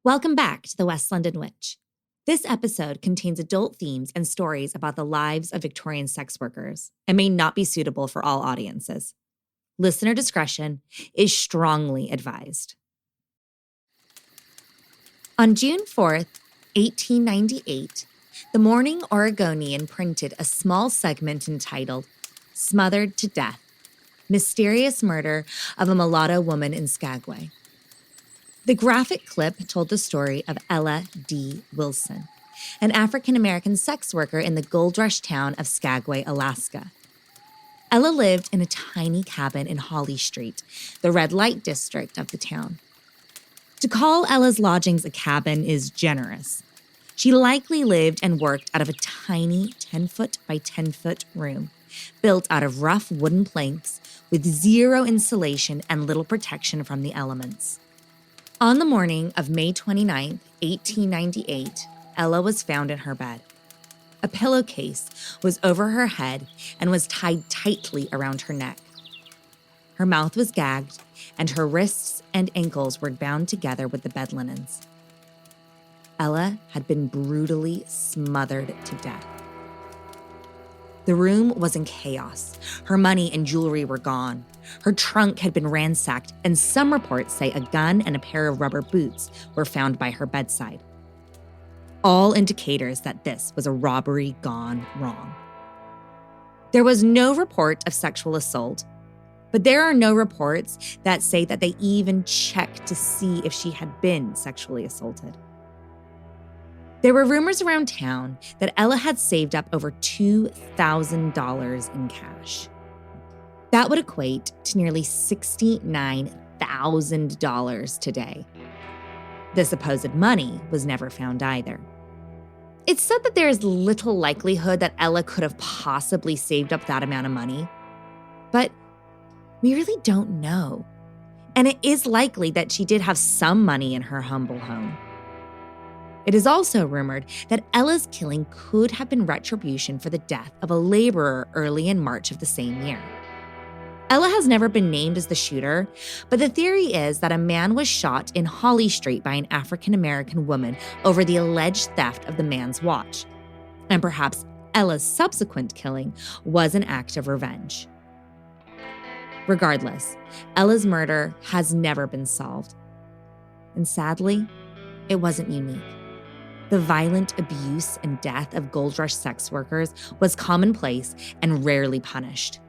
Welcome back to the West London Witch. This episode contains adult themes and stories about the lives of Victorian sex workers and may not be suitable for all audiences. Listener discretion is strongly advised. On June 4th, 1898, the Morning Oregonian printed a small segment entitled, "Smothered to Death, Mysterious Murder of a Mulatto Woman in Skagway." The graphic clip told the story of Ella D. Wilson, an African-American sex worker in the gold rush town of Skagway, Alaska. Ella lived in a tiny cabin in Holly Street, the red light district of the town. To call Ella's lodgings a cabin is generous. She likely lived and worked out of a tiny 10-foot by 10-foot room, built out of rough wooden planks with zero insulation and little protection from the elements. On the morning of May 29, 1898, Ella was found in her bed. A pillowcase was over her head and was tied tightly around her neck. Her mouth was gagged, and her wrists and ankles were bound together with the bed linens. Ella had been brutally smothered to death. The room was in chaos. Her money and jewelry were gone. Her trunk had been ransacked, and some reports say a gun and a pair of rubber boots were found by her bedside. All indicators that this was a robbery gone wrong. There was no report of sexual assault, but there are no reports that say that they even checked to see if she had been sexually assaulted. There were rumors around town that Ella had saved up over $2,000 in cash. That would equate to nearly $69,000 today. The supposed money was never found either. It's said that there is little likelihood that Ella could have possibly saved up that amount of money, but we really don't know. And it is likely that she did have some money in her humble home. It is also rumored that Ella's killing could have been retribution for the death of a laborer early in March of the same year. Ella has never been named as the shooter, but the theory is that a man was shot in Holly Street by an African-American woman over the alleged theft of the man's watch. And perhaps Ella's subsequent killing was an act of revenge. Regardless, Ella's murder has never been solved. And sadly, it wasn't unique. The violent abuse and death of gold rush sex workers was commonplace and rarely punished.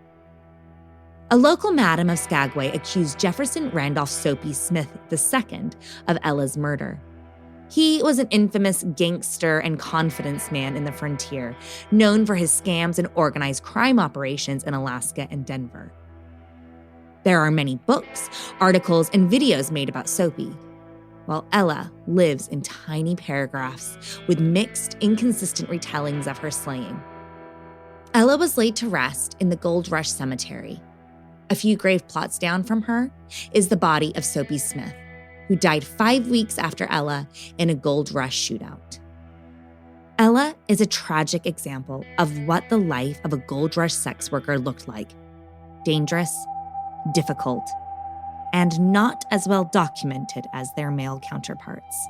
A local madam of Skagway accused Jefferson Randolph Soapy Smith II of Ella's murder. He was an infamous gangster and confidence man in the frontier, known for his scams and organized crime operations in Alaska and Denver. There are many books, articles, and videos made about Soapy, while Ella lives in tiny paragraphs with mixed, inconsistent retellings of her slaying. Ella was laid to rest in the Gold Rush Cemetery. A few grave plots down from her is the body of Soapy Smith, who died 5 weeks after Ella in a Gold Rush shootout. Ella is a tragic example of what the life of a Gold Rush sex worker looked like: dangerous, difficult, and not as well documented as their male counterparts.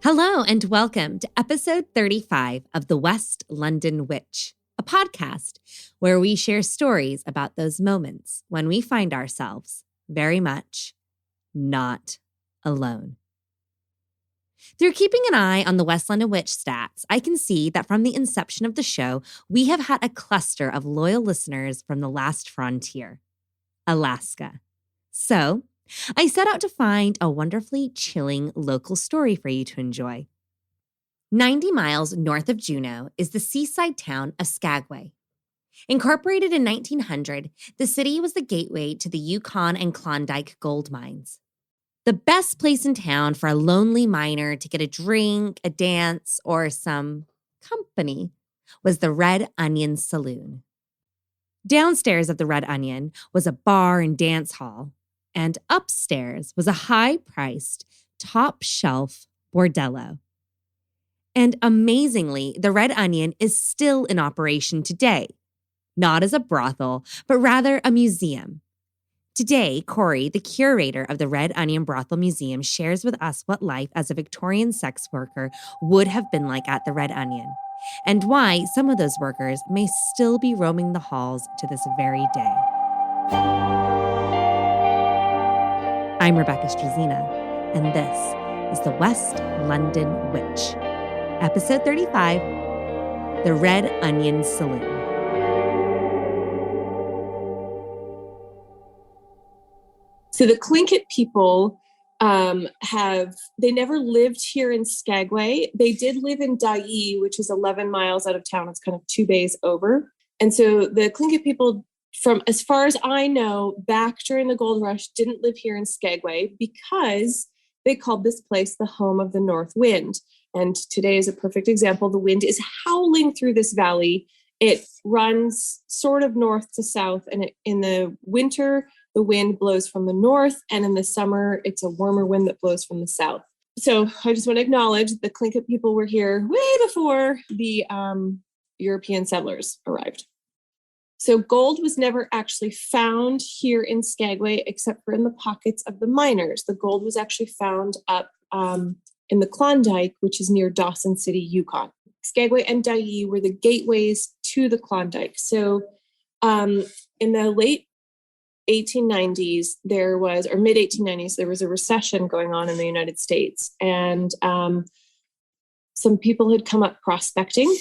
Hello and welcome to episode 35 of The West London Witch, a podcast where we share stories about those moments when we find ourselves very much not alone. Through keeping an eye on the West London Witch stats, I can see that from the inception of the show, we have had a cluster of loyal listeners from the last frontier, Alaska. So, I set out to find a wonderfully chilling local story for you to enjoy. 90 miles north of Juneau is the seaside town of Skagway. Incorporated in 1900, the city was the gateway to the Yukon and Klondike gold mines. The best place in town for a lonely miner to get a drink, a dance, or some company was the Red Onion Saloon. Downstairs of the Red Onion was a bar and dance hall, and upstairs was a high-priced, top-shelf bordello. And amazingly, the Red Onion is still in operation today, not as a brothel, but rather a museum. Today, Cori, the curator of the Red Onion Brothel Museum, shares with us what life as a Victorian sex worker would have been like at the Red Onion, and why some of those workers may still be roaming the halls to this very day. I'm Rebecca Struzina, and this is the West London Witch. Episode 35, The Red Onion Saloon. So the Tlingit people they never lived here in Skagway. They did live in Dyea, which is 11 miles out of town. It's kind of 2 bays over. And so the Tlingit people, from as far as I know, back during the gold rush, didn't live here in Skagway because they called this place the home of the North Wind. And today is a perfect example. The wind is howling through this valley. It runs sort of north to south, and in the winter, the wind blows from the north, and in the summer, it's a warmer wind that blows from the south. So I just want to acknowledge the Tlingit people were here way before the European settlers arrived. So gold was never actually found here in Skagway, except for in the pockets of the miners. The gold was actually found up in the Klondike, which is near Dawson City, Yukon. Skagway and Dyea were the gateways to the Klondike. So in the late 1890s, or mid 1890s, there was a recession going on in the United States. And some people had come up prospecting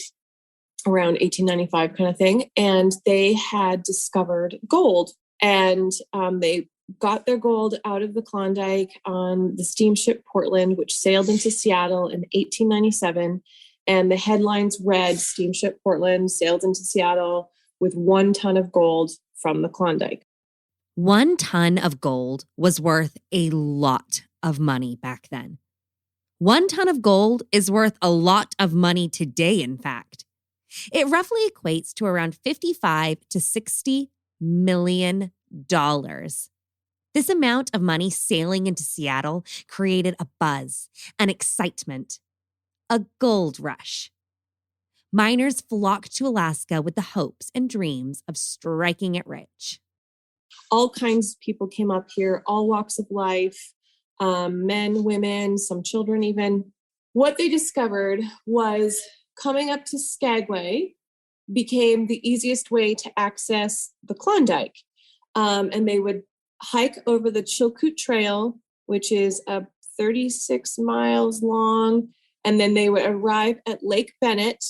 around 1895 kind of thing. And they had discovered gold. And they got their gold out of the Klondike on the steamship Portland, which sailed into Seattle in 1897. And the headlines read, "Steamship Portland sailed into Seattle with 1 ton of gold from the Klondike." 1 ton of gold was worth a lot of money back then. 1 ton of gold is worth a lot of money today, in fact. It roughly equates to around $55 to $60 million. This amount of money sailing into Seattle created a buzz, an excitement, a gold rush. Miners flocked to Alaska with the hopes and dreams of striking it rich. All kinds of people came up here, all walks of life, men, women, some children even. What they discovered was coming up to Skagway became the easiest way to access the Klondike. And they would hike over the Chilkoot Trail, which is 36 miles long. And then they would arrive at Lake Bennett.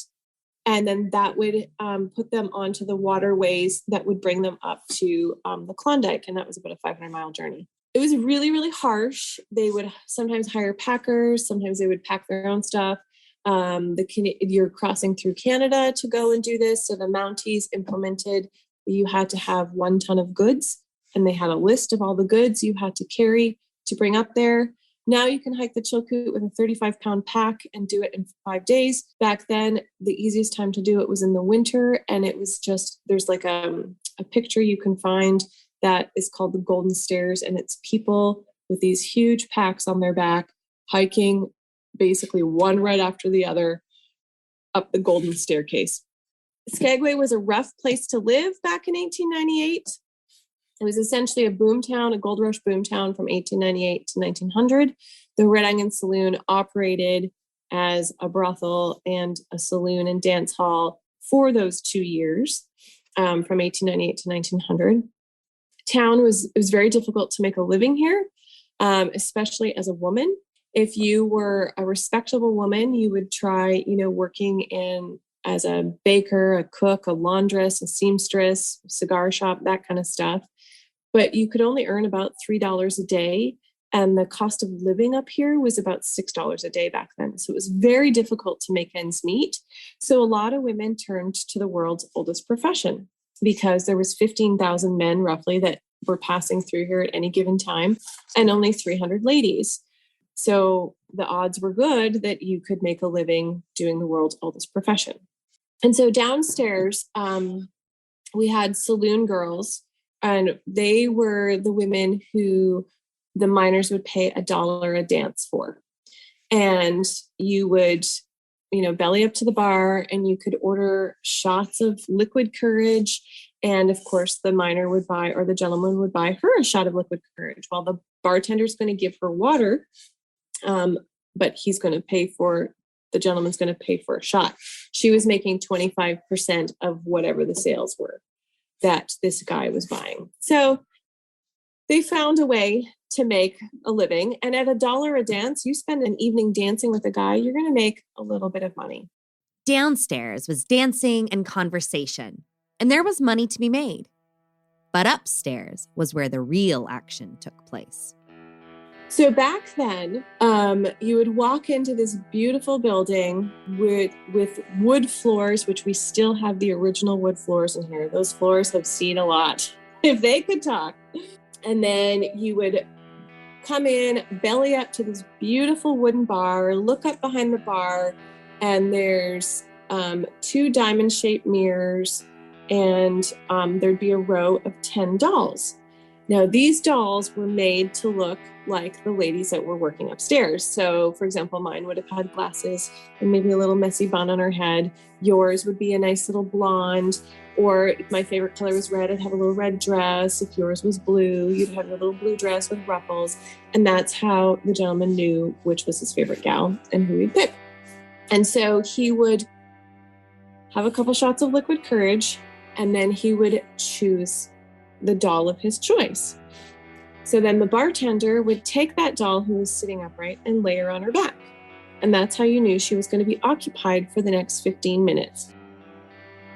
And then that would put them onto the waterways that would bring them up to the Klondike. And that was about a 500-mile journey. It was really, really harsh. They would sometimes hire packers. Sometimes they would pack their own stuff. You're crossing through Canada to go and do this. So the Mounties implemented you had to have 1 ton of goods. And they had a list of all the goods you had to carry to bring up there. Now you can hike the Chilkoot with a 35-pound pack and do it in 5 days. Back then, the easiest time to do it was in the winter. And it was just, there's like a picture you can find that is called the Golden Stairs. And it's people with these huge packs on their back, hiking basically one right after the other up the Golden Staircase. Skagway was a rough place to live back in 1898. It was essentially a boomtown, a gold rush boomtown from 1898 to 1900. The Red Onion Saloon operated as a brothel and a saloon and dance hall for those 2 years, from 1898 to 1900. It was very difficult to make a living here, especially as a woman. If you were a respectable woman, you would try, working in as a baker, a cook, a laundress, a seamstress, cigar shop, that kind of stuff. But you could only earn about $3 a day. And the cost of living up here was about $6 a day back then. So it was very difficult to make ends meet. So a lot of women turned to the world's oldest profession because there was 15,000 men roughly that were passing through here at any given time and only 300 ladies. So the odds were good that you could make a living doing the world's oldest profession. And so downstairs, we had saloon girls, and they were the women who the miners would pay $1 a dance for. And you would, belly up to the bar and you could order shots of liquid courage. And of course, the miner would buy, or the gentleman would buy her a shot of liquid courage while the bartender's going to give her water. But the gentleman's going to pay for a shot. She was making 25% of whatever the sales were that this guy was buying. So they found a way to make a living. And at $1 a dance, you spend an evening dancing with a guy, you're going to make a little bit of money. Downstairs was dancing and conversation, and there was money to be made. But upstairs was where the real action took place. So back then, you would walk into this beautiful building with wood floors, which we still have the original wood floors in here. Those floors have seen a lot, if they could talk. And then you would come in, belly up to this beautiful wooden bar, look up behind the bar, and there's 2 diamond-shaped mirrors, and there'd be a row of 10 dolls. Now, these dolls were made to look like the ladies that were working upstairs. So, for example, mine would have had glasses and maybe a little messy bun on her head. Yours would be a nice little blonde. Or if my favorite color was red, I'd have a little red dress. If yours was blue, you'd have a little blue dress with ruffles. And that's how the gentleman knew which was his favorite gal and who he'd pick. And so he would have a couple shots of liquid courage, and then he would choose the doll of his choice. So then the bartender would take that doll who was sitting upright and lay her on her back. And that's how you knew she was going to be occupied for the next 15 minutes.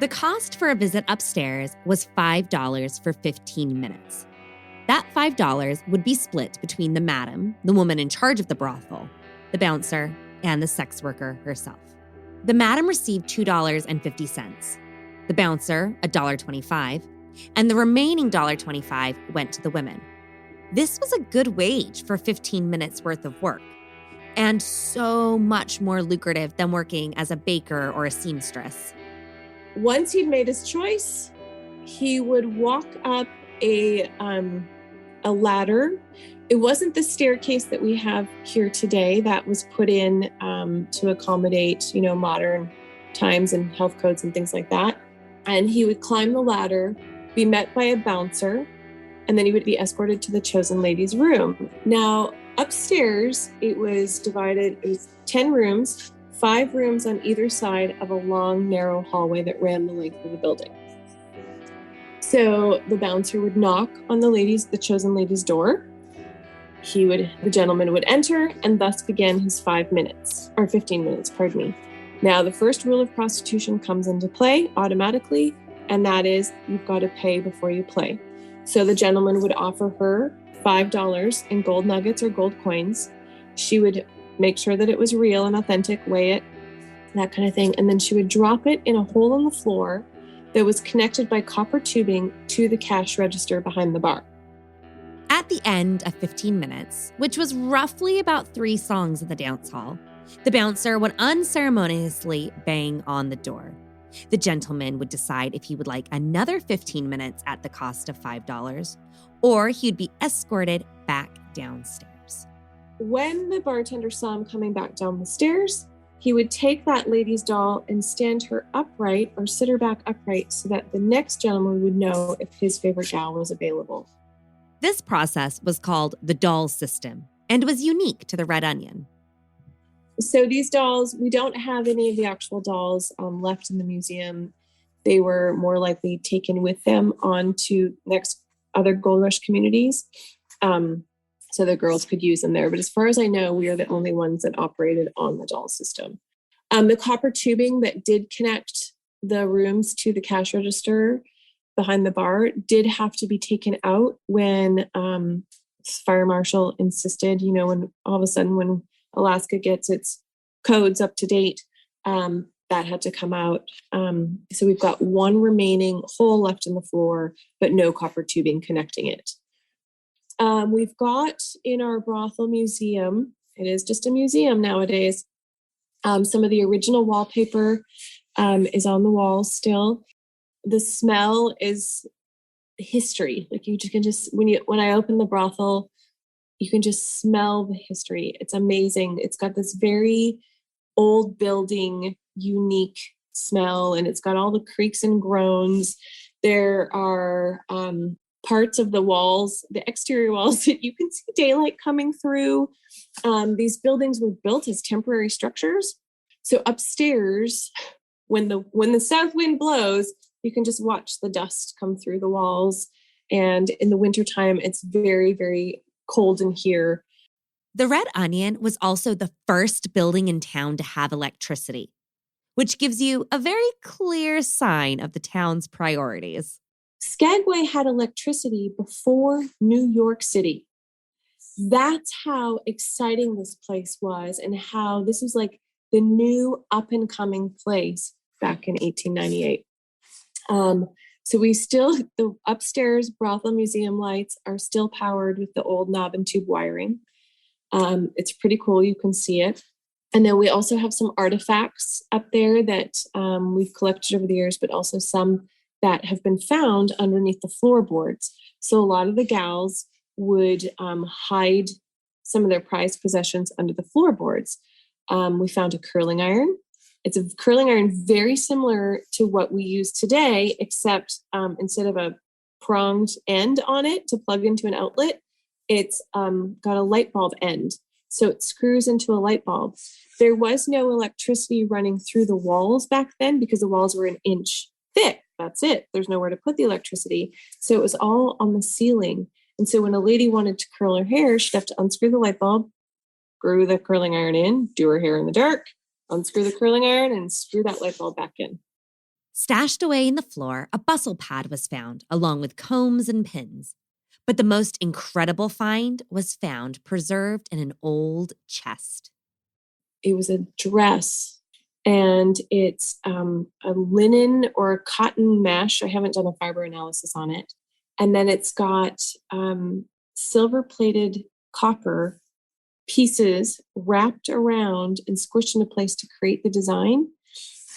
The cost for a visit upstairs was $5 for 15 minutes. That $5 would be split between the madam, the woman in charge of the brothel, the bouncer, and the sex worker herself. The madam received $2.50, the bouncer $1.25, and the remaining $1.25 went to the women. This was a good wage for 15 minutes worth of work, and so much more lucrative than working as a baker or a seamstress. Once he'd made his choice, he would walk up a ladder. It wasn't the staircase that we have here today. That was put in to accommodate, modern times and health codes and things like that. And he would climb the ladder, be met by a bouncer, and then he would be escorted to the chosen lady's room. Now, upstairs, it was divided. It was 10 rooms, 5 rooms on either side of a long, narrow hallway that ran the length of the building. So the bouncer would knock on the chosen lady's door. The gentleman would enter, and thus began his 15 minutes, pardon me. Now, the first rule of prostitution comes into play automatically, and that is you've got to pay before you play. So the gentleman would offer her $5 in gold nuggets or gold coins. She would make sure that it was real and authentic, weigh it, that kind of thing. And then she would drop it in a hole in the floor that was connected by copper tubing to the cash register behind the bar. At the end of 15 minutes, which was roughly about 3 songs in the dance hall, the bouncer would unceremoniously bang on the door. The gentleman would decide if he would like another 15 minutes at the cost of $5, or he'd be escorted back downstairs. When the bartender saw him coming back down the stairs, he would take that lady's doll and stand her upright or sit her back upright so that the next gentleman would know if his favorite gal was available. This process was called the doll system and was unique to the Red Onion. So these dolls, we don't have any of the actual dolls left in the museum. They were more likely taken with them on to next other Gold Rush communities. so the girls could use them there. But as far as I know, we are the only ones that operated on the doll system. The copper tubing that did connect the rooms to the cash register behind the bar did have to be taken out when fire marshal insisted, when all of a sudden when Alaska gets its codes up to date, that had to come out. So we've got one remaining hole left in the floor, but no copper tubing connecting it. We've got in our brothel museum, it is just a museum nowadays, some of the original wallpaper is on the walls still. The smell is history. Like you can just, when I open the brothel, you can just smell the history. It's amazing. It's got this very old building, unique smell, and it's got all the creaks and groans. There are parts of the walls, the exterior walls, that you can see daylight coming through. These buildings were built as temporary structures. So upstairs, when the south wind blows, you can just watch the dust come through the walls. And in the wintertime, it's very, very cold in here. The Red Onion was also the first building in town to have electricity, which gives you a very clear sign of the town's priorities. Skagway had electricity before New York City. That's how exciting this place was, and how this was like the new up and coming place back in 1898. So the upstairs brothel museum lights are still powered with the old knob and tube wiring. It's pretty cool. You can see it. And then we also have some artifacts up there that we've collected over the years, but also some that have been found underneath the floorboards. So a lot of the gals would hide some of their prized possessions under the floorboards. We found a curling iron. It's a curling iron very similar to what we use today, except instead of a pronged end on it to plug into an outlet, it's got a light bulb end. So it screws into a light bulb. There was no electricity running through the walls back then because the walls were an inch thick. That's it. There's nowhere to put the electricity. So it was all on the ceiling. And so when a lady wanted to curl her hair, she'd have to unscrew the light bulb, screw the curling iron in, do her hair in the dark, unscrew the curling iron, and screw that light bulb back in. Stashed away in the floor, a bustle pad was found, along with combs and pins. But the most incredible find was found preserved in an old chest. It was a dress, and it's a linen or a cotton mesh. I haven't done a fiber analysis on it. And then it's got silver-plated copper pieces wrapped around and squished into place to create the design.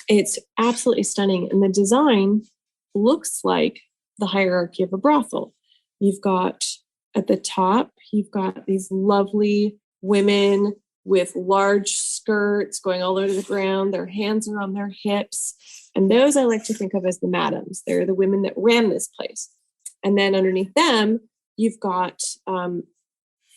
It's absolutely stunning. And the design looks like the hierarchy of a brothel. You've got at the top, you've got these lovely women with large skirts going all over the ground. Their hands are on their hips. And those I like to think of as the madams. They're the women that ran this place. And then underneath them, you've got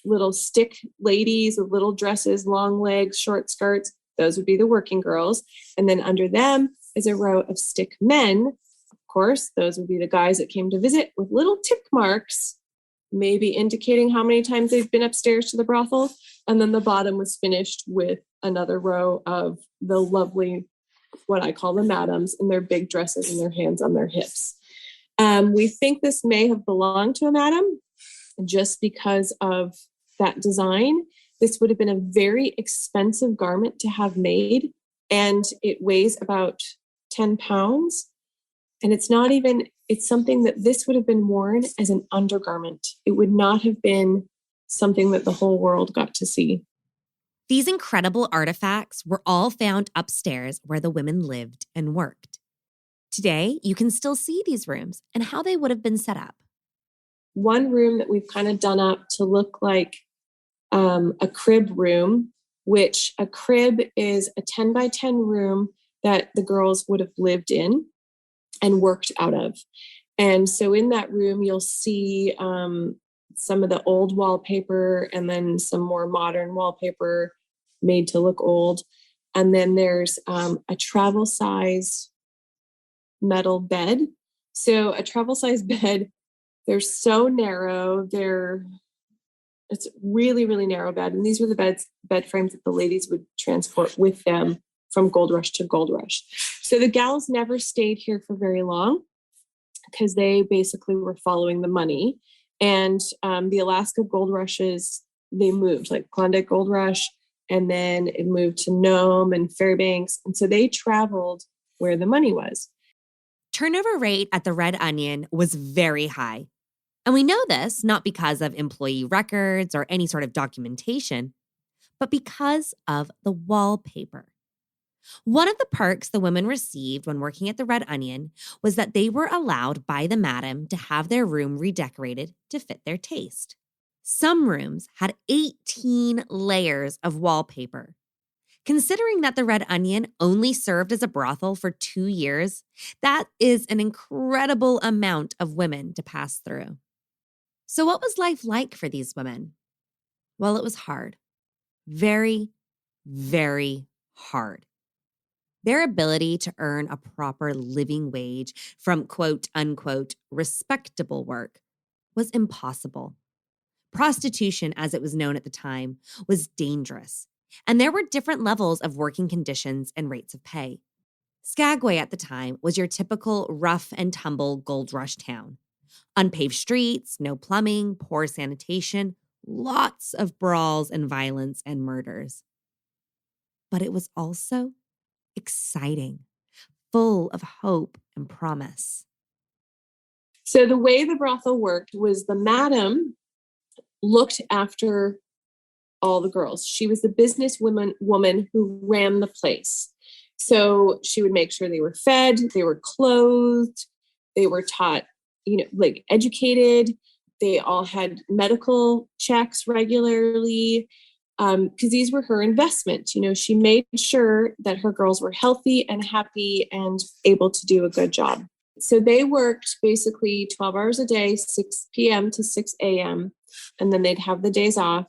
little stick ladies with little dresses, long legs, short skirts. Those would be the working girls. And then under them is a row of stick men. Of course, those would be the guys that came to visit with little tick marks, maybe indicating how many times they've been upstairs to the brothel. And then the bottom was finished with another row of the lovely, what I call the madams, in their big dresses and their hands on their hips. We think this may have belonged to a madam just because of that design. This would have been a very expensive garment to have made, and it weighs about 10 pounds. And it's something that this would have been worn as an undergarment. It would not have been something that the whole world got to see. These incredible artifacts were all found upstairs where the women lived and worked. Today, you can still see these rooms and how they would have been set up. One room that we've kind of done up to look like a crib room, which a crib is a 10 by 10 room that the girls would have lived in and worked out of. And so in that room, you'll see some of the old wallpaper and then some more modern wallpaper made to look old. And then there's a travel size metal bed. So a travel size bed, they're so narrow, they're It's really, really narrow bed. And these were the bed frames that the ladies would transport with them from Gold Rush to Gold Rush. So the gals never stayed here for very long because they basically were following the money. And the Alaska Gold Rushes, they moved, like Klondike Gold Rush, and then it moved to Nome and Fairbanks. And so they traveled where the money was. Turnover rate at the Red Onion was very high. And we know this not because of employee records or any sort of documentation, but because of the wallpaper. One of the perks the women received when working at the Red Onion was that they were allowed by the madam to have their room redecorated to fit their taste. Some rooms had 18 layers of wallpaper. Considering that the Red Onion only served as a brothel for 2 years, that is an incredible amount of women to pass through. So what was life like for these women? Well, it was hard. Very, very hard. Their ability to earn a proper living wage from quote unquote respectable work was impossible. Prostitution, as it was known at the time, was dangerous, and there were different levels of working conditions and rates of pay. Skagway at the time was your typical rough and tumble gold rush town. Unpaved streets, no plumbing, poor sanitation, lots of brawls and violence and murders. But it was also exciting, full of hope and promise. So the way the brothel worked was the madam looked after all the girls. She was the business woman who ran the place. So she would make sure they were fed, they were clothed, they were taught, like educated. They all had medical checks regularly because these were her investments. She made sure that her girls were healthy and happy and able to do a good job. So they worked basically 12 hours a day, 6 p.m. to 6 a.m., and then they'd have the days off.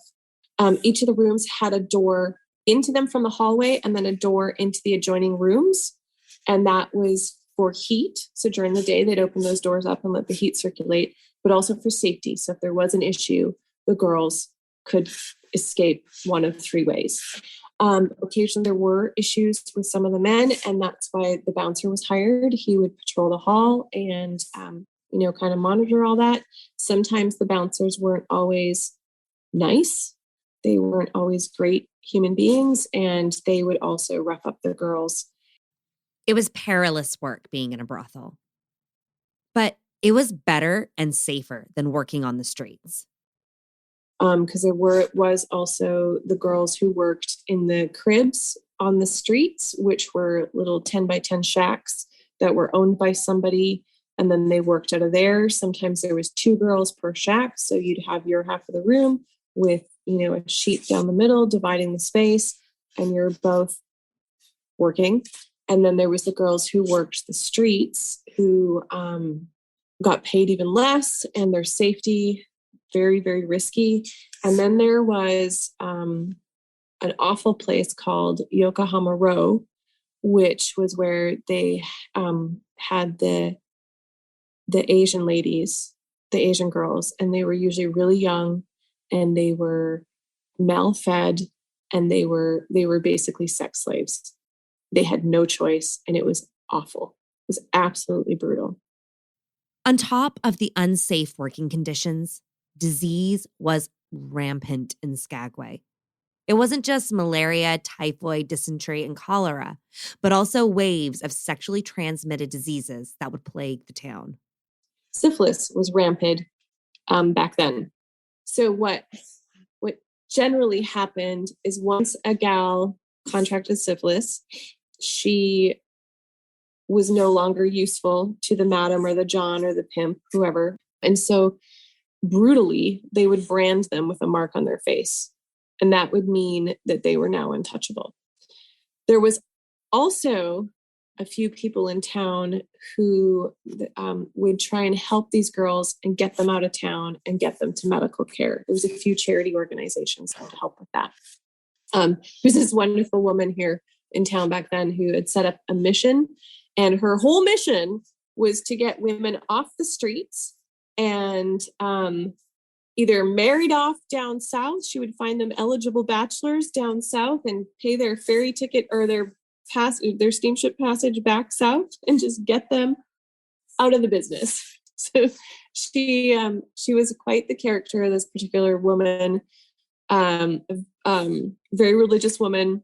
Each of the rooms had a door into them from the hallway and then a door into the adjoining rooms. And that was for heat. So during the day, they'd open those doors up and let the heat circulate, but also for safety. So if there was an issue, the girls could escape one of 3 ways. Occasionally there were issues with some of the men, and that's why the bouncer was hired. He would patrol the hall and, kind of monitor all that. Sometimes the bouncers weren't always nice. They weren't always great human beings, and they would also rough up the girls. It was perilous work being in a brothel, but it was better and safer than working on the streets. Because was also the girls who worked in the cribs on the streets, which were little 10 by 10 shacks that were owned by somebody, and then they worked out of there. Sometimes there was 2 girls per shack, so you'd have your half of the room with a sheet down the middle dividing the space, and you're both working. And then there was the girls who worked the streets who got paid even less, and their safety very, very risky. And then there was an awful place called Yokohama Row, which was where they had the Asian ladies, the Asian girls, and they were usually really young, and they were malfed, and they were basically sex slaves. They had no choice, and it was awful. It was absolutely brutal. On top of the unsafe working conditions, disease was rampant in Skagway. It wasn't just malaria, typhoid, dysentery, and cholera, but also waves of sexually transmitted diseases that would plague the town. Syphilis was rampant back then. So what generally happened is once a gal contracted syphilis, she was no longer useful to the madam or the John or the pimp, whoever. And so brutally, they would brand them with a mark on their face. And that would mean that they were now untouchable. There was also a few people in town who would try and help these girls and get them out of town and get them to medical care. There was a few charity organizations that would help with that. There's this wonderful woman here in town back then who had set up a mission, and her whole mission was to get women off the streets and either married off down south. She would find them eligible bachelors down south and pay their ferry ticket or their steamship passage back south and just get them out of the business. So she was quite the character, this particular woman, very religious woman.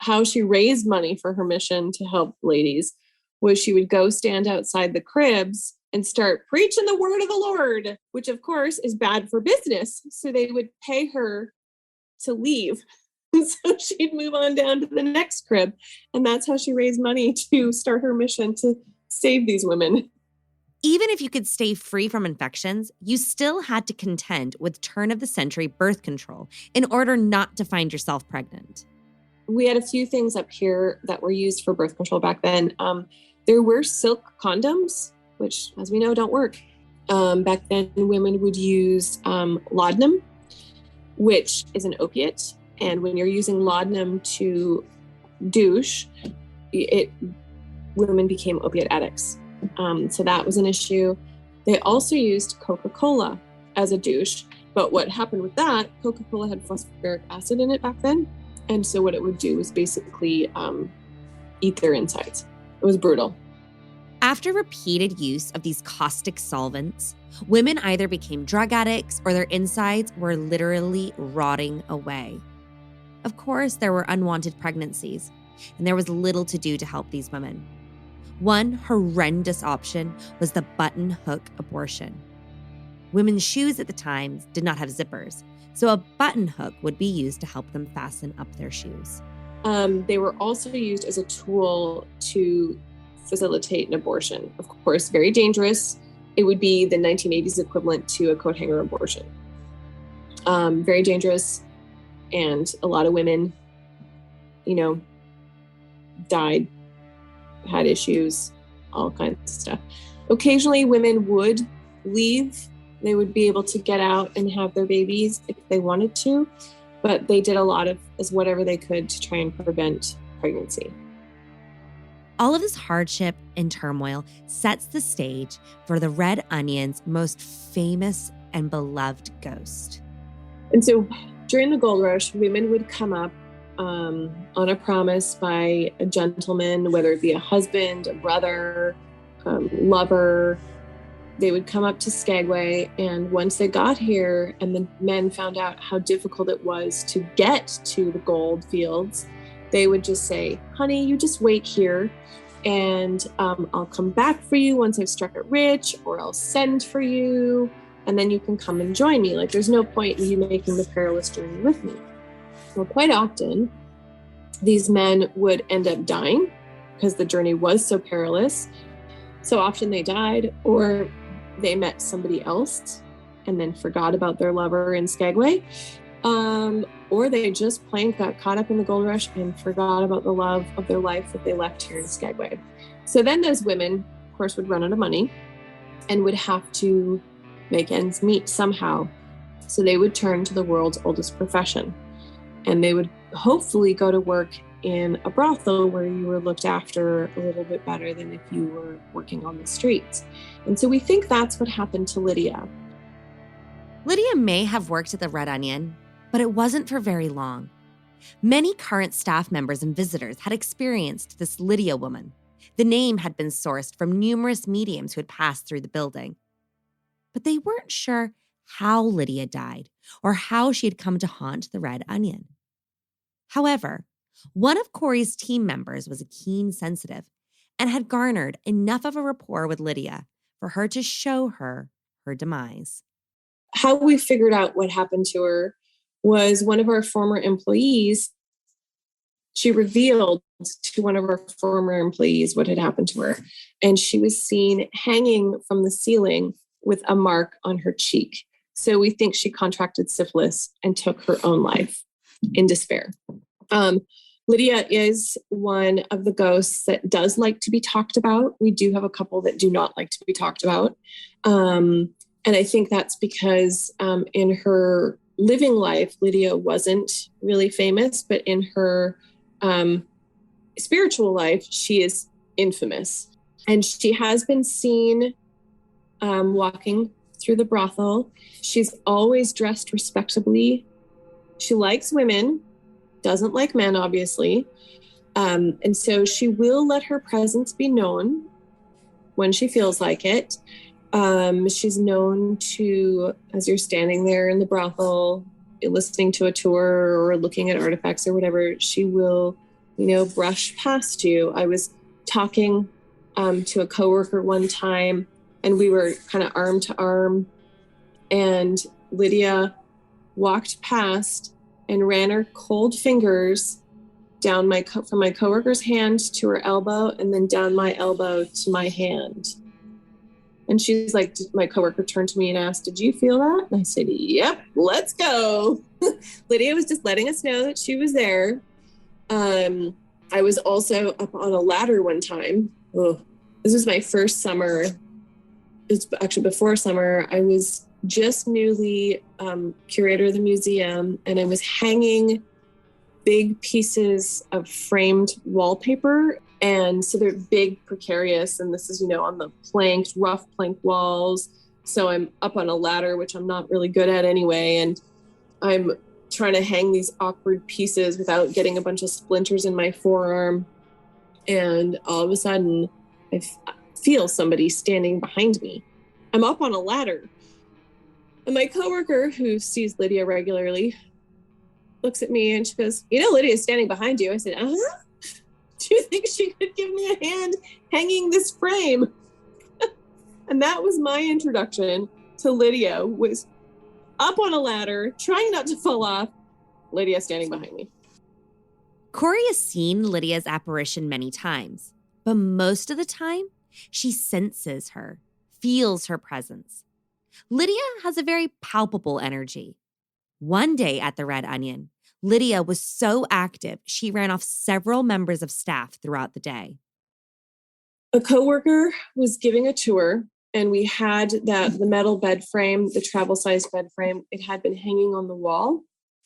How she raised money for her mission to help ladies was she would go stand outside the cribs and start preaching the word of the Lord, which of course is bad for business. So they would pay her to leave. So she'd move on down to the next crib. And that's how she raised money to start her mission to save these women. Even if you could stay free from infections, you still had to contend with turn-of-the-century birth control in order not to find yourself pregnant. We had a few things up here that were used for birth control back then. There were silk condoms, which, as we know, don't work. Back then, women would use laudanum, which is an opiate. And when you're using laudanum to douche, women became opiate addicts. So that was an issue. They also used Coca-Cola as a douche. But what happened with that, Coca-Cola had phosphoric acid in it back then. And so what it would do was basically eat their insides. It was brutal. After repeated use of these caustic solvents, women either became drug addicts or their insides were literally rotting away. Of course, there were unwanted pregnancies, and there was little to do to help these women. One horrendous option was the button hook abortion. Women's shoes at the time did not have zippers, so a button hook would be used to help them fasten up their shoes. They were also used as a tool to facilitate an abortion. Of course, very dangerous. It would be the 1980s equivalent to a coat hanger abortion. Very dangerous. And a lot of women, died, had issues, all kinds of stuff. Occasionally, women would leave. They would be able to get out and have their babies if they wanted to, but they did a lot of whatever they could to try and prevent pregnancy. All of this hardship and turmoil sets the stage for the Red Onion's most famous and beloved ghost. And so during the gold rush, women would come up on a promise by a gentleman, whether it be a husband, a brother, lover. They would come up to Skagway, and once they got here and the men found out how difficult it was to get to the gold fields, they would just say, honey, you just wait here and I'll come back for you once I've struck it rich, or I'll send for you and then you can come and join me. Like, there's no point in you making the perilous journey with me. Well, quite often, these men would end up dying because the journey was so perilous. So often they died, or they met somebody else and then forgot about their lover in Skagway. Or they just plain got caught up in the gold rush and forgot about the love of their life that they left here in Skagway. So then those women, of course, would run out of money and would have to make ends meet somehow. So they would turn to the world's oldest profession. And they would hopefully go to work in a brothel where you were looked after a little bit better than if you were working on the streets. And so we think that's what happened to Lydia. Lydia may have worked at the Red Onion, but it wasn't for very long. Many current staff members and visitors had experienced this Lydia woman. The name had been sourced from numerous mediums who had passed through the building. But they weren't sure how Lydia died or how she had come to haunt the Red Onion. However, one of Cori's team members was a keen sensitive and had garnered enough of a rapport with Lydia for her to show her her demise. How we figured out what happened to her was one of our former employees. She revealed to one of our former employees what had happened to her. And she was seen hanging from the ceiling with a mark on her cheek. So we think she contracted syphilis and took her own life in despair. Lydia is one of the ghosts that does like to be talked about. We do have a couple that do not like to be talked about. And I think that's because in her living life, Lydia wasn't really famous, but in her spiritual life, she is infamous. And she has been seen walking through the brothel. She's always dressed respectably. She likes women, doesn't like men, obviously. And so she will let her presence be known when she feels like it. She's known to, as you're standing there in the brothel, listening to a tour or looking at artifacts or whatever, she will, brush past you. I was talking to a coworker one time, and we were kind of arm to arm, and Lydia walked past and ran her cold fingers down from my coworker's hand to her elbow, and then down my elbow to my hand. And she's like, my coworker turned to me and asked, "Did you feel that?" And I said, "Yep, let's go." Lydia was just letting us know that she was there. I was also up on a ladder one time. Oh, this was my first summer. It's actually before summer. I was just newly curator of the museum, and I was hanging big pieces of framed wallpaper. And so they're big, precarious. And this is, on the rough plank walls. So I'm up on a ladder, which I'm not really good at anyway. And I'm trying to hang these awkward pieces without getting a bunch of splinters in my forearm. And all of a sudden, I feel somebody standing behind me. I'm up on a ladder. And my coworker, who sees Lydia regularly, looks at me and she goes, "Lydia's standing behind you." I said, "Uh-huh. Do you think she could give me a hand hanging this frame?" And that was my introduction to Lydia, was up on a ladder, trying not to fall off, Lydia standing behind me. Cori has seen Lydia's apparition many times, but most of the time, she senses her, feels her presence. Lydia has a very palpable energy. One day at the Red Onion, Lydia was so active, she ran off several members of staff throughout the day. A coworker was giving a tour, and we had the metal bed frame, the travel-sized bed frame. It had been hanging on the wall,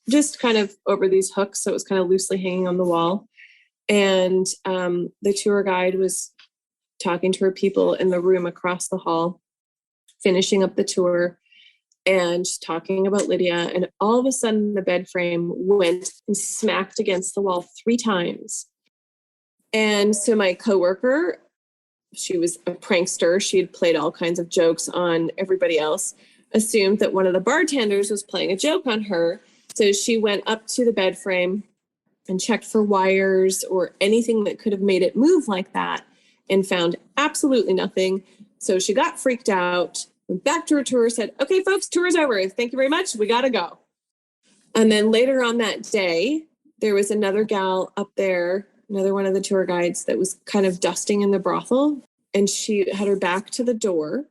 just kind of over these hooks, so it was kind of loosely hanging on the wall. And the tour guide was talking to her people in the room across the hall, finishing up the tour and talking about Lydia. And all of a sudden, the bed frame went and smacked against the wall 3 times. And so my coworker, she was a prankster. She had played all kinds of jokes on everybody else, assumed that one of the bartenders was playing a joke on her. So she went up to the bed frame and checked for wires or anything that could have made it move like that, and found absolutely nothing. So she got freaked out, went back to her tour, said, "Okay, folks, tour's over. Thank you very much. We got to go." And then later on that day, there was another gal up there, another one of the tour guides, that was kind of dusting in the brothel. And she had her back to the door,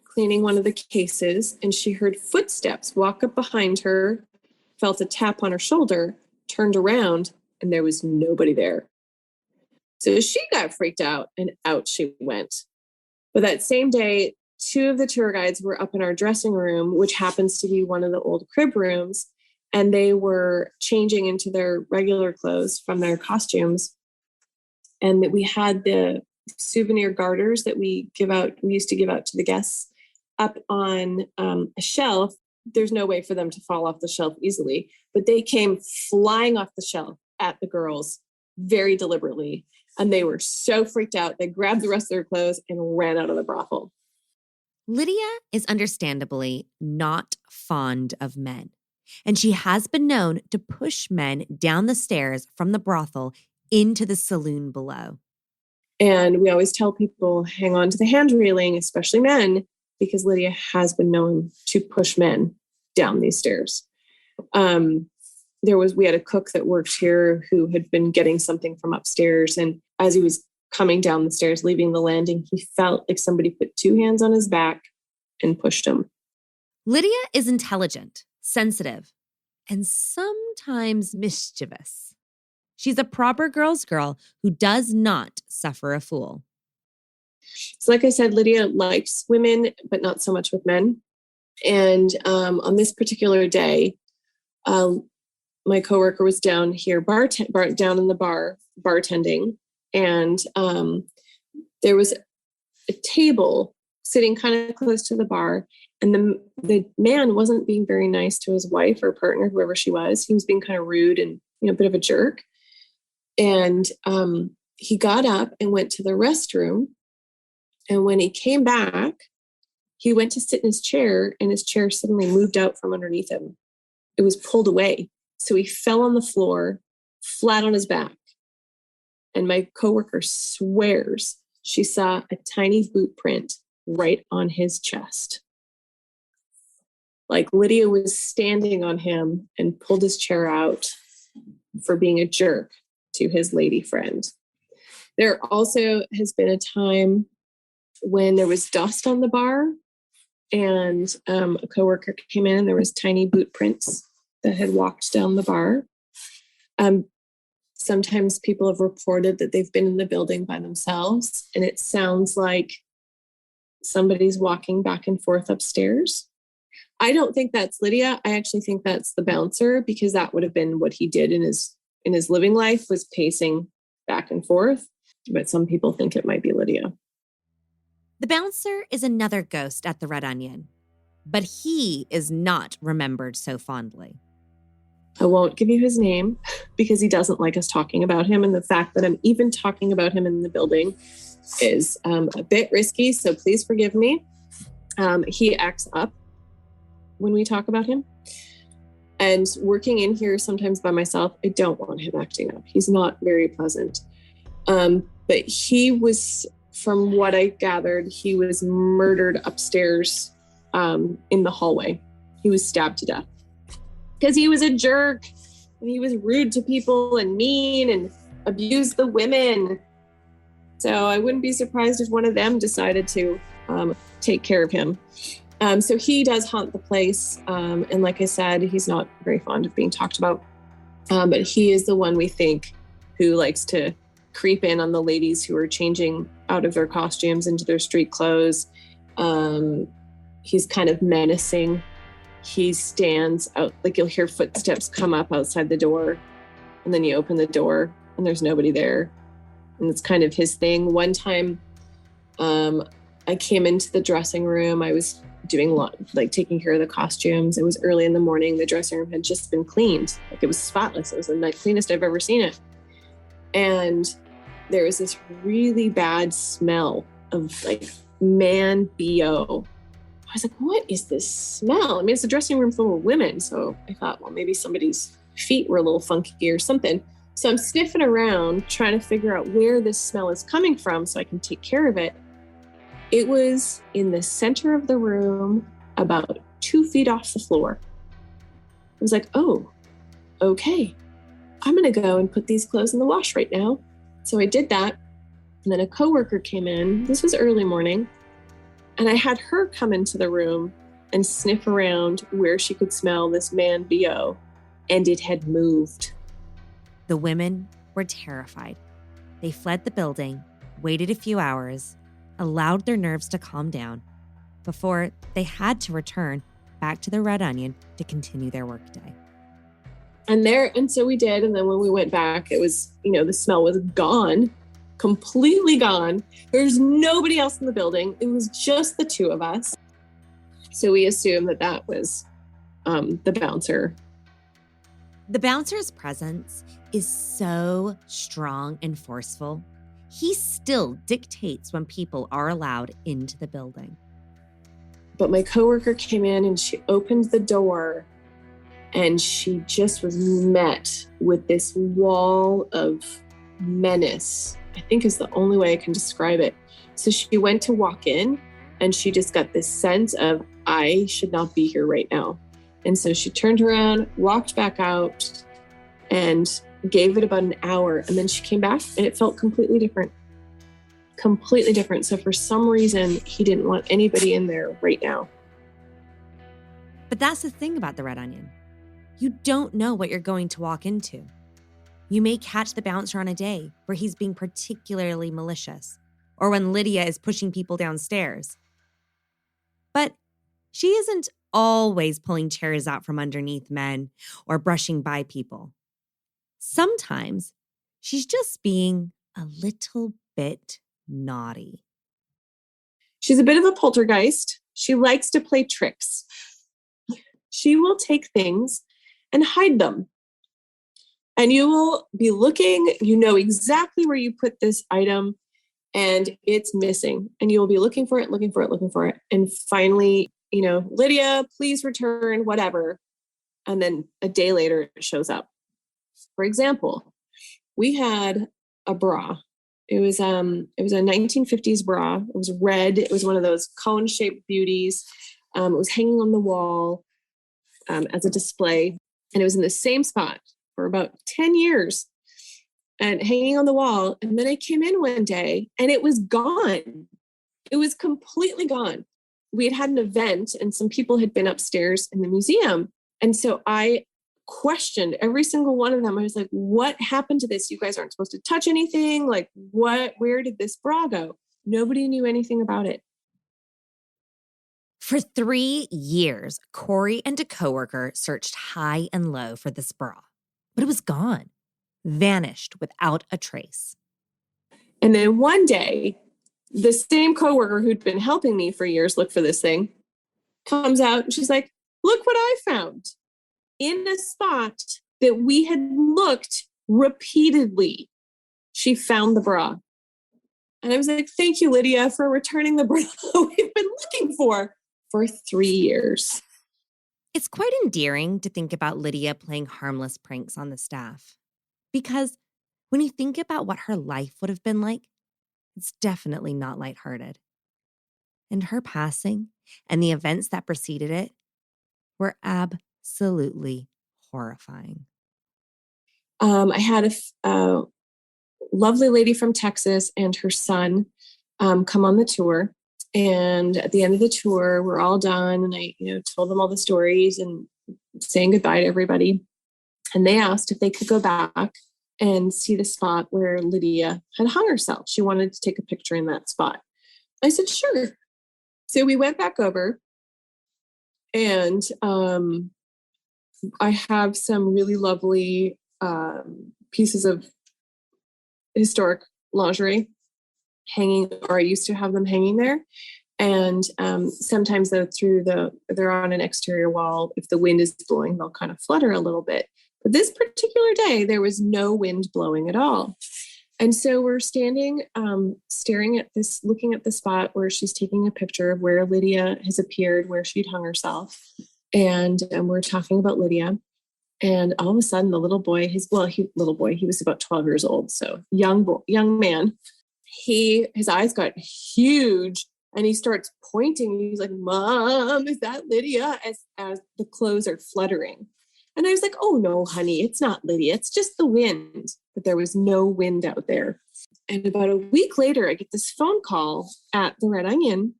cleaning one of the cases. And she heard footsteps walk up behind her, felt a tap on her shoulder, turned around, and there was nobody there. So she got freaked out, and out she went. But that same day, 2 of the tour guides were up in our dressing room, which happens to be one of the old crib rooms, and they were changing into their regular clothes from their costumes. And that we had the souvenir garters that we used to give out to the guests, up on a shelf. There's no way for them to fall off the shelf easily, but they came flying off the shelf at the girls very deliberately. And they were so freaked out, they grabbed the rest of their clothes and ran out of the brothel. Lydia is understandably not fond of men, and she has been known to push men down the stairs from the brothel into the saloon below. And we always tell people, hang on to the hand railing, especially men, because Lydia has been known to push men down these stairs. We had a cook that worked here who had been getting something from upstairs. And as he was coming down the stairs, leaving the landing, he felt like somebody put 2 hands on his back and pushed him. Lydia is intelligent, sensitive, and sometimes mischievous. She's a proper girl's girl who does not suffer a fool. So like I said, Lydia likes women, but not so much with men. And on this particular day, my coworker was down here, down in the bar, bartending. And there was a table sitting kind of close to the bar. And the man wasn't being very nice to his wife or partner, whoever she was. He was being kind of rude and, a bit of a jerk. And he got up and went to the restroom. And when he came back, he went to sit in his chair, and his chair suddenly moved out from underneath him. It was pulled away. So he fell on the floor, flat on his back. And my coworker swears she saw a tiny boot print right on his chest. Like Lydia was standing on him and pulled his chair out for being a jerk to his lady friend. There also has been a time when there was dust on the bar, and a coworker came in and there was tiny boot prints that had walked down the bar. Sometimes people have reported that they've been in the building by themselves, and it sounds like somebody's walking back and forth upstairs. I don't think that's Lydia. I actually think that's the bouncer, because that would have been what he did in his living life, was pacing back and forth. But some people think it might be Lydia. The bouncer is another ghost at the Red Onion, but he is not remembered so fondly. I won't give you his name because he doesn't like us talking about him. And the fact that I'm even talking about him in the building is a bit risky. So please forgive me. He acts up when we talk about him. And working in here sometimes by myself, I don't want him acting up. He's not very pleasant. But he was, from what I gathered, he was murdered upstairs in the hallway. He was stabbed to death because he was a jerk and he was rude to people and mean and abused the women. So I wouldn't be surprised if one of them decided to take care of him. So he does haunt the place. And like I said, he's not very fond of being talked about. But he is the one we think who likes to creep in on the ladies who are changing out of their costumes into their street clothes. He's kind of menacing. He stands out, like you'll hear footsteps come up outside the door, and then you open the door and there's nobody there. And it's kind of his thing. One time I came into the dressing room. I was doing taking care of the costumes. It was early in the morning. The dressing room had just been cleaned. Like, it was spotless. It was the cleanest I've ever seen it. And there was this really bad smell of like man BO. I was like, what is this smell? I mean, it's a dressing room full of women. So I thought, well, maybe somebody's feet were a little funky or something. So I'm sniffing around trying to figure out where this smell is coming from so I can take care of it. It was in the center of the room, about 2 feet off the floor. I was like, oh, okay. I'm going to go and put these clothes in the wash right now. So I did that. And then a coworker came in. This was early morning. And I had her come into the room and sniff around where she could smell this man BO. And it had moved. The women were terrified. They fled the building, waited a few hours, allowed their nerves to calm down before they had to return back to the Red Onion to continue their workday. And so we did. And then when we went back, it was, the smell was gone, completely gone. There's nobody else in the building. It was just the two of us. So we assumed that was the bouncer. The bouncer's presence is so strong and forceful. He still dictates when people are allowed into the building. But my coworker came in and she opened the door, and she just was met with this wall of menace, I think is the only way I can describe it. So she went to walk in, and she just got this sense of, I should not be here right now. And so she turned around, walked back out, and gave it about an hour. And then she came back, and it felt completely different. Completely different. So for some reason, he didn't want anybody in there right now. But that's the thing about the Red Onion. You don't know what you're going to walk into. You may catch the bouncer on a day where he's being particularly malicious, or when Lydia is pushing people downstairs. But she isn't always pulling chairs out from underneath men or brushing by people. Sometimes she's just being a little bit naughty. She's a bit of a poltergeist. She likes to play tricks. She will take things and hide them. And you will be looking, you know exactly where you put this item and it's missing. And you will be looking for it, looking for it, looking for it. And finally, Lydia, please return, whatever. And then a day later, it shows up. For example, we had a bra. It was a 1950s bra. It was red. It was one of those cone-shaped beauties. It was hanging on the wall as a display. And it was in the same spot for about 10 years and hanging on the wall. And then I came in one day and it was gone. It was completely gone. We had an event and some people had been upstairs in the museum. And so I questioned every single one of them. I was like, what happened to this? You guys aren't supposed to touch anything. Like, where did this bra go? Nobody knew anything about it. For 3 years, Cori and a coworker searched high and low for this bra, but it was gone, vanished without a trace. And then one day, the same coworker who'd been helping me for years look for this thing comes out and she's like, look what I found. In a spot that we had looked repeatedly, she found the bra. And I was like, thank you, Lydia, for returning the bra we've been looking for 3 years. It's quite endearing to think about Lydia playing harmless pranks on the staff. Because when you think about what her life would have been like, it's definitely not lighthearted. And her passing and the events that preceded it were absolutely horrifying. I had a lovely lady from Texas and her son come on the tour. And at the end of the tour, we're all done. And I, told them all the stories and saying goodbye to everybody. And they asked if they could go back and see the spot where Lydia had hung herself. She wanted to take a picture in that spot. I said, sure. So we went back over and I have some really lovely pieces of historic lingerie hanging, or I used to have them hanging there. And sometimes though they're on an exterior wall, if the wind is blowing, they'll kind of flutter a little bit. But this particular day, there was no wind blowing at all. And so we're standing, staring at this, looking at the spot where she's taking a picture of where Lydia has appeared, where she'd hung herself. And we're talking about Lydia. And all of a sudden, the little boy, he was about 12 years old. So young man, his eyes got huge and he starts pointing. He's like, Mom, is that Lydia? As the clothes are fluttering. And I was like, oh no, honey, it's not Lydia. It's just the wind. But there was no wind out there. And about a week later, I get this phone call at the Red Onion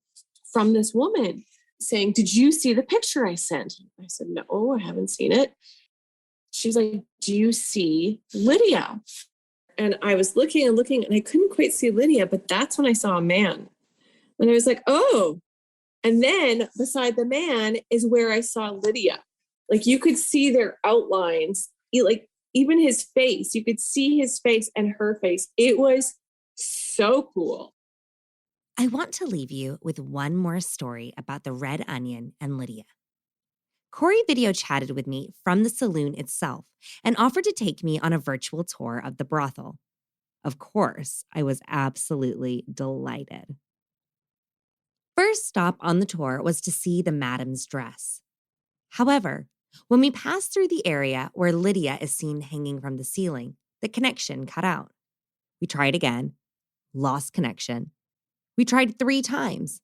from this woman saying, did you see the picture I sent? I said, no, I haven't seen it. She's like, do you see Lydia? And I was looking and looking and I couldn't quite see Lydia, but that's when I saw a man. And I was like, oh. And then beside the man is where I saw Lydia. Like you could see their outlines, like even his face, you could see his face and her face. It was so cool. I want to leave you with one more story about the Red Onion and Lydia. Cori video chatted with me from the saloon itself and offered to take me on a virtual tour of the brothel. Of course, I was absolutely delighted. First stop on the tour was to see the madam's dress. However, when we passed through the area where Lydia is seen hanging from the ceiling, the connection cut out. We tried again, lost connection. We tried 3 times,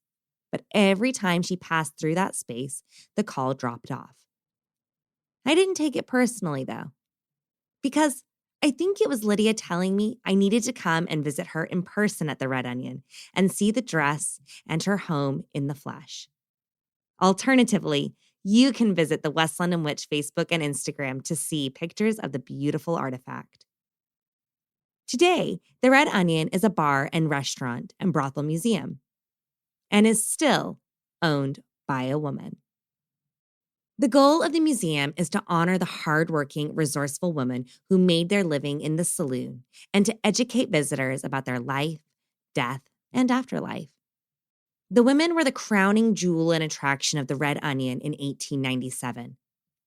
but every time she passed through that space, the call dropped off. I didn't take it personally, though, because I think it was Lydia telling me I needed to come and visit her in person at the Red Onion and see the dress and her home in the flesh. Alternatively, you can visit the West London Witch Facebook and Instagram to see pictures of the beautiful artifact. Today, the Red Onion is a bar and restaurant and brothel museum and is still owned by a woman. The goal of the museum is to honor the hardworking, resourceful women who made their living in the saloon and to educate visitors about their life, death, and afterlife. The women were the crowning jewel and attraction of the Red Onion in 1897,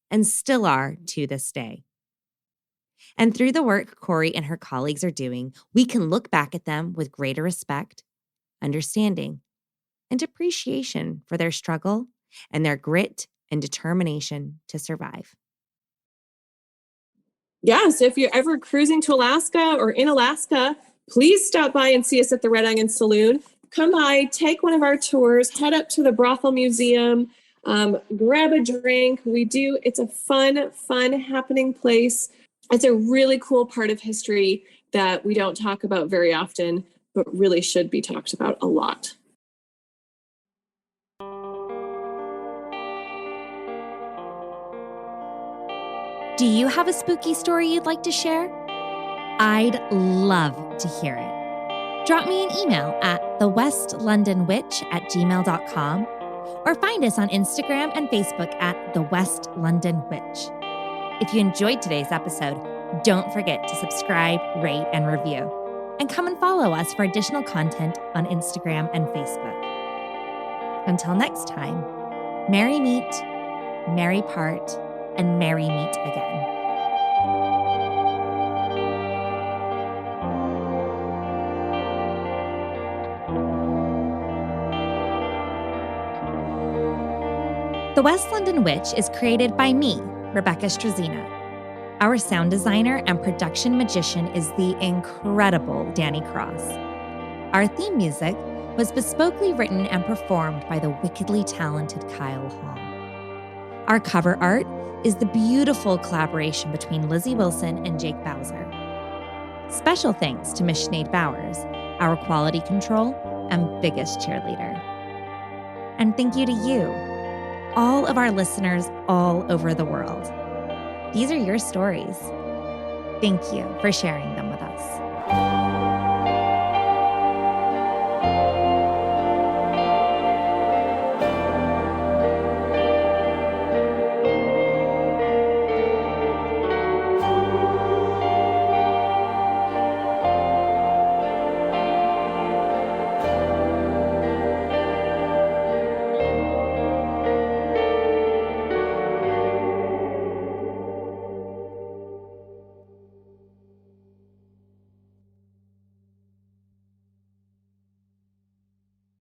and still are to this day. And through the work Cori and her colleagues are doing, we can look back at them with greater respect, understanding, and appreciation for their struggle and their grit and determination to survive. Yeah, so if you're ever cruising to Alaska or in Alaska, please stop by and see us at the Red Onion Saloon. Come by, take one of our tours, head up to the Brothel Museum, grab a drink. It's a fun happening place. It's a really cool part of history that we don't talk about very often, but really should be talked about a lot. Do you have a spooky story you'd like to share? I'd love to hear it. Drop me an email at thewestlondonwitch@gmail.com or find us on Instagram and Facebook at The West London Witch. If you enjoyed today's episode, don't forget to subscribe, rate, and review. And come and follow us for additional content on Instagram and Facebook. Until next time, merry meet, merry part, and merry meet again. The West London Witch is created by me, Rebecca Strazina. Our sound designer and production magician is the incredible Danny Cross. Our theme music was bespokely written and performed by the wickedly talented Kyle Hall. Our cover art is the beautiful collaboration between Lizzie Wilson and Jake Bowser. Special thanks to Miss Sinead Bowers, our quality control and biggest cheerleader. And thank you to you, all of our listeners all over the world. These are your stories. Thank you for sharing them